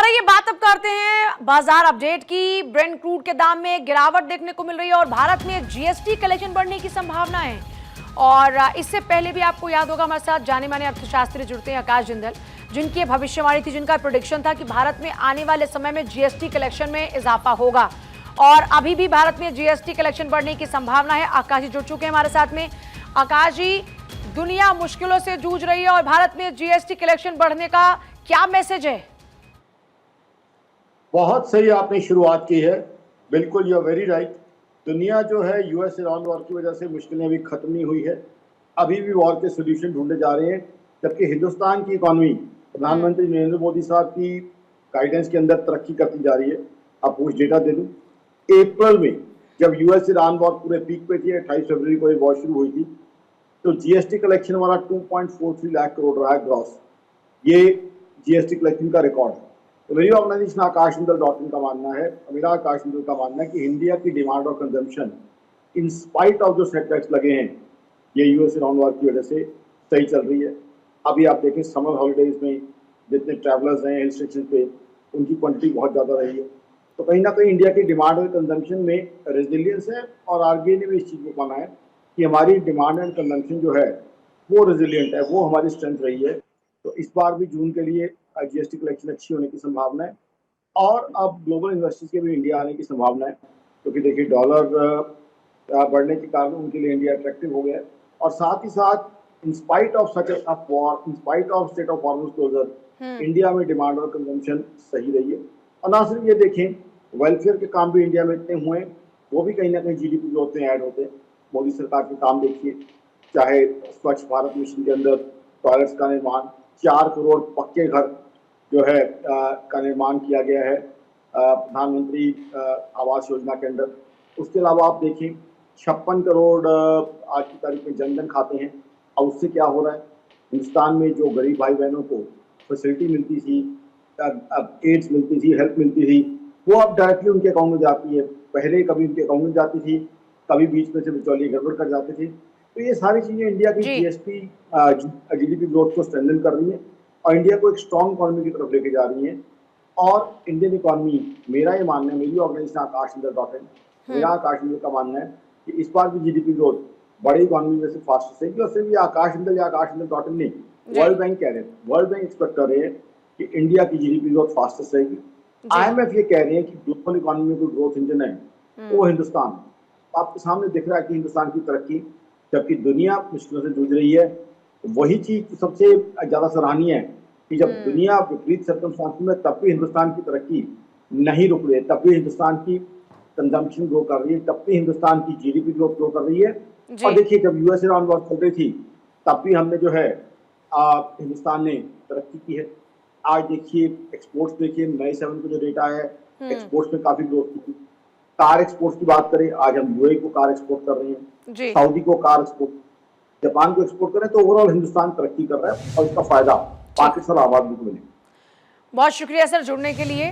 ये बात अब करते हैं बाजार अपडेट की। ब्रेंट क्रूड के दाम में गिरावट देखने को मिल रही है और भारत में जीएसटी कलेक्शन बढ़ने की संभावना है। और इससे पहले भी आपको याद होगा, हमारे साथ जाने माने अर्थशास्त्री जुड़ते हैं आकाश जिंदल, जिनकी भविष्यवाणी थी, जिनका प्रेडिक्शन था कि भारत में आने वाले समय में जीएसटी कलेक्शन में इजाफा होगा और अभी भी भारत में जीएसटी कलेक्शन बढ़ने की संभावना है। आकाश जी जुड़ चुके हैं हमारे साथ में। आकाश जी, दुनिया मुश्किलों से जूझ रही है और भारत में जीएसटी कलेक्शन बढ़ने का क्या मैसेज है? बहुत सही आपने शुरुआत की है, बिल्कुल, यू आर वेरी राइट। दुनिया जो है यूएस ईरान वॉर की वजह से मुश्किलें अभी खत्म नहीं हुई है, अभी भी वॉर के सोल्यूशन ढूंढे जा रहे हैं। जबकि हिंदुस्तान की इकॉनमी प्रधानमंत्री नरेंद्र मोदी साहब की गाइडेंस के अंदर तरक्की करती जा रही है। अब कुछ डेटा दे दूं, अप्रैल में जब यूएस ईरान वॉर पूरे पीक पे थी, 28 फरवरी को ये वॉर शुरू हुई थी, तो जीएसटी कलेक्शन हमारा 2.43 लाख करोड़ रहा है ग्रॉस। ये जीएसटी कलेक्शन का रिकॉर्ड है। तो मेरी ऑर्गेनाइजेशन आकाशजिंदल.in का मानना है, मेरा आकाशजिंदल का मानना है कि इंडिया की डिमांड और कंजम्पशन इन स्पाइट ऑफ जो सेटबैक्स लगे हैं ये यूएस ईरान वॉर की वजह से सही चल रही है। अभी आप देखें समर हॉलीडेज में जितने ट्रैवलर्स हैं हिल स्टेशन पे, उनकी क्वांटिटी बहुत ज़्यादा रही है। तो कहीं ना कहीं इंडिया की डिमांड और कंजम्पशन में रेजिलियंस है और आरबीआई ने भी इस चीज़ को माना है कि हमारी डिमांड एंड कंजम्पशन जो है वो रेजिलियंट है, वो हमारी स्ट्रेंथ रही है। तो इस बार भी जून के लिए जीएसटी कलेक्शन अच्छी होने की संभावना है और अब ग्लोबल इन्वेस्टर्स के भी इंडिया आने की संभावना है, क्योंकि देखिए डॉलर बढ़ने के कारण उनके लिए इंडिया अट्रैक्टिव हो गया है। और साथ ही साथ in spite of such a war, in spite of state of Hormuz closure, India में डिमांड और कंजम्पशन सही रही है। और ना सिर्फ ये देखें, वेलफेयर के काम भी इंडिया में इतने हुए हैं, वो भी कहीं ना कहीं जीडीपी ग्रोथ में ऐड होते हैं। मोदी सरकार के काम देखिए, चाहे स्वच्छ भारत मिशन के अंदर टॉयलेट्स का निर्माण, 4 करोड़ पक्के घर जो है का निर्माण किया गया है प्रधानमंत्री आवास योजना के अंदर। उसके अलावा आप देखें 56 करोड़ आज की तारीख में जनधन खाते हैं। और उससे क्या हो रहा है, हिंदुस्तान में जो गरीब भाई बहनों को फैसिलिटी मिलती थी, एड्स मिलती थी, हेल्प मिलती थी, वो अब डायरेक्टली उनके अकाउंट में जाती है। पहले कभी उनके अकाउंट में जाती थी, कभी बीच में से बिचौलिए गड़बड़ कर जाते थे। तो ये सारी चीज़ें इंडिया की जीएसटी जीडीपी ग्रोथ को स्ट्रेंथन कर रही है और इंडिया को एक स्ट्रॉन्ग इकोनॉमी की तरफ लेके जा रही है। और इंडियन इकोनॉमी, मेरा ये मानना है, मेरी ऑर्गेनाइजेशन आकाशजिंदल.in, मेरा आकाशजिंदल का मानना है कि इस बार भी जीडीपी ग्रोथ बड़ी इकोनॉमी में से फास्टेस्ट है। और सिर्फ ये आकाशजिंदल या आकाशजिंदल.in नहीं, वर्ल्ड बैंक कह रहे हैं, वर्ल्ड बैंक एक्सपेक्ट कर रहे हैं कि इंडिया की जीडीपी ग्रोथ फास्टेस्ट रहेगी। आईएमएफ ये कह रहे हैं कि ग्लोबल इकोनॉमी में कोई ग्रोथ इंजन है वो हिंदुस्तान। आपके सामने दिख रहा है कि हिंदुस्तान की तरक्की, जबकि दुनिया मुश्किलों से जूझ रही है। वही चीज सबसे ज्यादा सराहनीय है कि जब दुनिया विपरीत सर्कमस्टांस में, तब भी हिंदुस्तान की तरक्की नहीं रुक रही है, तब भी हिंदुस्तान की कंजम्पशन ग्रो कर रही है, तब भी हिंदुस्तान की जीडीपी ग्रो कर रही है। और देखिए जब यूएस ईरान वॉर चल रही थी तब भी हमने जो है हिंदुस्तान ने तरक्की की है। आज देखिए एक्सपोर्ट्स देखिए, मई 7 को जो डेटा है, एक्सपोर्ट्स में काफी ग्रोथ की। कार एक्सपोर्ट्स की बात करें, आज हम यूएई को कार एक्सपोर्ट कर रहे हैं, सऊदी को कार एक्सपोर्ट, जापान को एक्सपोर्ट करें, तो ओवरऑल हिंदुस्तान तरक्की कर रहा है और इसका फायदा पाकिस्तान आबाद भी को मिलेगा। बहुत शुक्रिया सर जुड़ने के लिए।